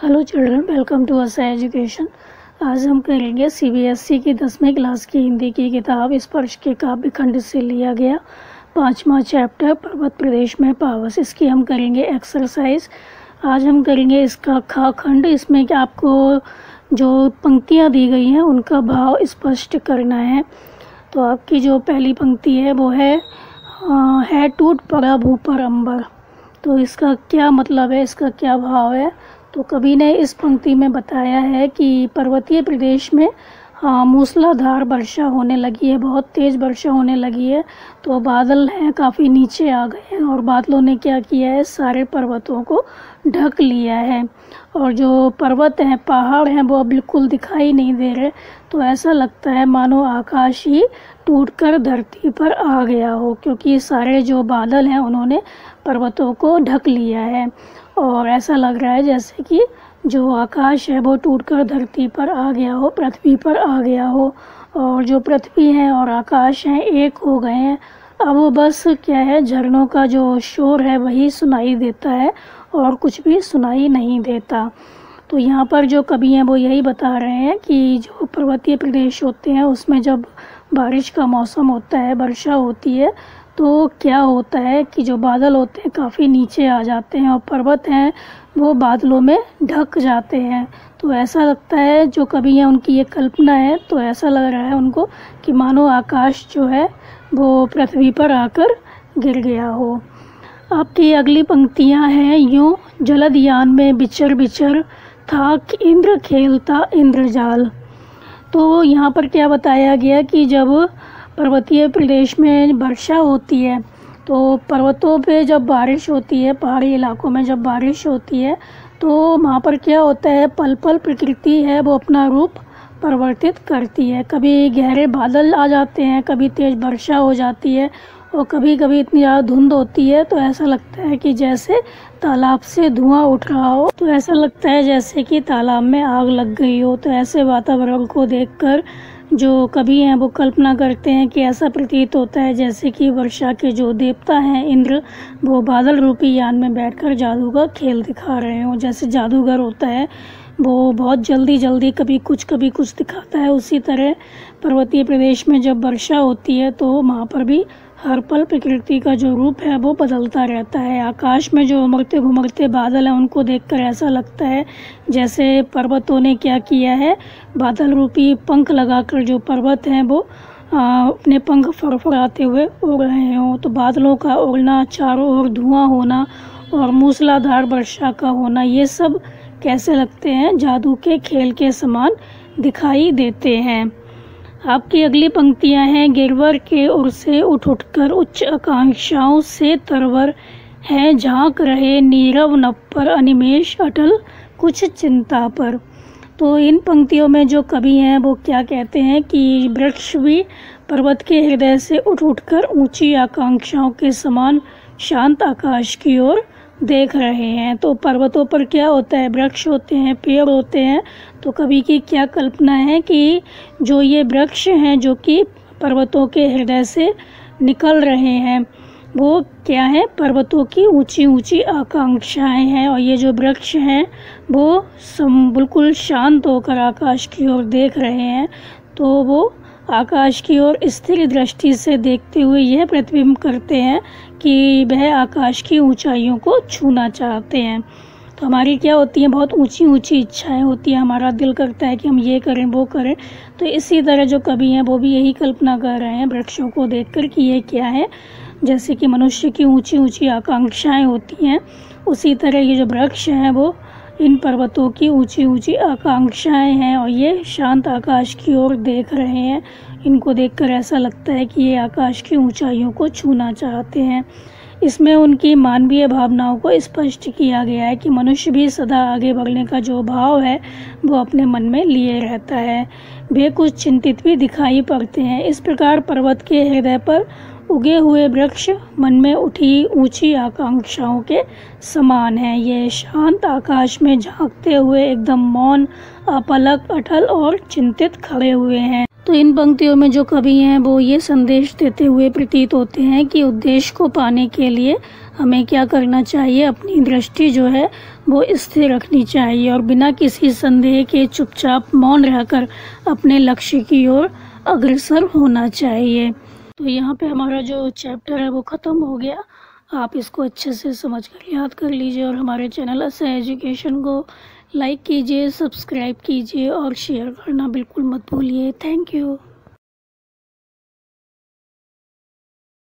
Hello children, welcome to असा education. आज हम करेंगे सीबीएसई की 10वीं क्लास की हिंदी की किताब स्पर्श के काव्य खंड से लिया गया 5वां चैप्टर पर्वत प्रदेश में पावस। इसकी हम करेंगे एक्सरसाइज। आज हम करेंगे इसका खा खंड। इसमें कि आपको जो पंक्तियाँ दी गई हैं उनका भाव स्पष्ट करना है। तो आपकी जो पहली पंक्ति है वो है टूट पड़ा भू पर अंबर। तो इसका क्या मतलब है, इसका क्या भाव है? तो कवि ने इस पंक्ति में बताया है कि पर्वतीय प्रदेश में मूसलाधार वर्षा होने लगी है, बहुत तेज़ वर्षा होने लगी है। तो बादल हैं काफ़ी नीचे आ गए हैं और बादलों ने क्या किया है, सारे पर्वतों को ढक लिया है। और जो पर्वत हैं, पहाड़ हैं, वो बिल्कुल दिखाई नहीं दे रहे। तो ऐसा लगता है मानो आकाश ही टूटकर धरती पर आ गया हो, क्योंकि सारे जो बादल हैं उन्होंने पर्वतों को ढक लिया है। और ऐसा लग रहा है जैसे कि जो आकाश है वो टूटकर धरती पर आ गया हो, पृथ्वी पर आ गया हो। और जो पृथ्वी है और आकाश हैं एक हो गए हैं। अब बस क्या है, झरनों का जो शोर है वही सुनाई देता है और कुछ भी सुनाई नहीं देता। तो यहाँ पर जो कवि हैं वो यही बता रहे हैं कि जो पर्वतीय प्रदेश होते हैं उसमें जब बारिश का मौसम होता है, वर्षा होती है, तो क्या होता है कि जो बादल होते हैं काफ़ी नीचे आ जाते हैं और पर्वत हैं वो बादलों में ढक जाते हैं। तो ऐसा लगता है, जो कवि हैं उनकी ये कल्पना है, तो ऐसा लग रहा है उनको कि मानो आकाश जो है वो पृथ्वी पर आकर गिर गया हो। आपकी अगली पंक्तियां हैं यूँ जलदयान में बिचर बिचर था इंद्र खेलता इंद्रजाल। तो यहाँ पर क्या बताया गया कि जब पर्वतीय प्रदेश में वर्षा होती है तो पर्वतों पे जब बारिश होती है, पहाड़ी इलाकों में जब बारिश होती है तो वहाँ पर क्या होता है, पल पल प्रकृति है वो अपना रूप परिवर्तित करती है। कभी गहरे बादल आ जाते हैं, कभी तेज़ वर्षा हो जाती है और कभी कभी इतनी ज़्यादा धुंध होती है तो ऐसा लगता है कि जैसे तालाब से धुआं उठ रहा हो। तो ऐसा लगता है जैसे कि तालाब में आग लग गई हो। तो ऐसे वातावरण को देखकर जो कवि हैं वो कल्पना करते हैं कि ऐसा प्रतीत होता है जैसे कि वर्षा के जो देवता हैं इंद्र, वो बादल रूपी यान में बैठकर जादू का खेल दिखा रहे हों। जैसे जादूगर होता है वो बहुत जल्दी कभी कुछ दिखाता है, उसी तरह पर्वतीय प्रदेश में जब वर्षा होती है तो वहाँ पर भी हर पल प्रकृति का जो रूप है वो बदलता रहता है। आकाश में जो उमड़ते घुमड़ते बादल हैं उनको देखकर ऐसा लगता है जैसे पर्वतों ने क्या किया है, बादल रूपी पंख लगाकर जो पर्वत हैं वो अपने पंख फड़फड़ाते हुए उड़ रहे हों। तो बादलों का उड़ना, चारों ओर धुआं होना और मूसलाधार वर्षा का होना, ये सब कैसे लगते हैं, जादू के खेल के समान दिखाई देते हैं। आपकी अगली पंक्तियां हैं गिरवर के उर से उठकर उच्च आकांक्षाओं से तरवर है झांक रहे नीरव नभ पर अनिमेष अटल कुछ चिंता पर। तो इन पंक्तियों में जो कवि हैं वो क्या कहते हैं कि वृक्ष भी पर्वत के हृदय से उठकर ऊंची आकांक्षाओं के समान शांत आकाश की ओर देख रहे हैं। तो पर्वतों पर क्या होता है, वृक्ष होते हैं, पेड़ होते हैं। तो कवि की क्या कल्पना है कि जो ये वृक्ष हैं जो कि पर्वतों के हृदय से निकल रहे हैं वो क्या है, पर्वतों की ऊंची ऊंची आकांक्षाएं हैं। और ये जो वृक्ष हैं वो बिल्कुल शांत होकर आकाश की ओर देख रहे हैं। तो वो आकाश की ओर स्थिर दृष्टि से देखते हुए यह प्रतिबिंब करते हैं कि वह आकाश की ऊंचाइयों को छूना चाहते हैं। तो हमारी क्या होती है, बहुत ऊंची ऊंची इच्छाएं होती हैं, हमारा दिल करता है कि हम ये करें वो करें। तो इसी तरह जो कवि हैं वो भी यही कल्पना कर रहे हैं वृक्षों को देखकर कि ये क्या है, जैसे कि मनुष्य की ऊंची ऊंची आकांक्षाएं होती हैं, उसी तरह ये जो वृक्ष हैं वो इन पर्वतों की ऊंची ऊंची आकांक्षाएं हैं और ये शांत आकाश की ओर देख रहे हैं। इनको देखकर ऐसा लगता है कि ये आकाश की ऊंचाइयों को छूना चाहते हैं। इसमें उनकी मानवीय भावनाओं को स्पष्ट किया गया है कि मनुष्य भी सदा आगे बढ़ने का जो भाव है वो अपने मन में लिए रहता है। वे कुछ चिंतित भी दिखाई पड़ते हैं। इस प्रकार पर्वत के हृदय पर उगे हुए वृक्ष मन में उठी ऊंची आकांक्षाओं के समान हैं। ये शांत आकाश में झांकते हुए एकदम मौन, अपलक, अटल और चिंतित खड़े हुए हैं। तो इन पंक्तियों में जो कवि हैं वो ये संदेश देते हुए प्रतीत होते हैं कि उद्देश्य को पाने के लिए हमें क्या करना चाहिए, अपनी दृष्टि जो है वो स्थिर रखनी चाहिए और बिना किसी संदेह के चुपचाप मौन रहकर अपने लक्ष्य की ओर अग्रसर होना चाहिए। तो यहाँ पे हमारा जो चैप्टर है वो ख़त्म हो गया। आप इसको अच्छे से समझ कर याद कर लीजिए और हमारे चैनल असह एजुकेशन को लाइक कीजिए, सब्सक्राइब कीजिए और शेयर करना बिल्कुल मत भूलिए। Thank you.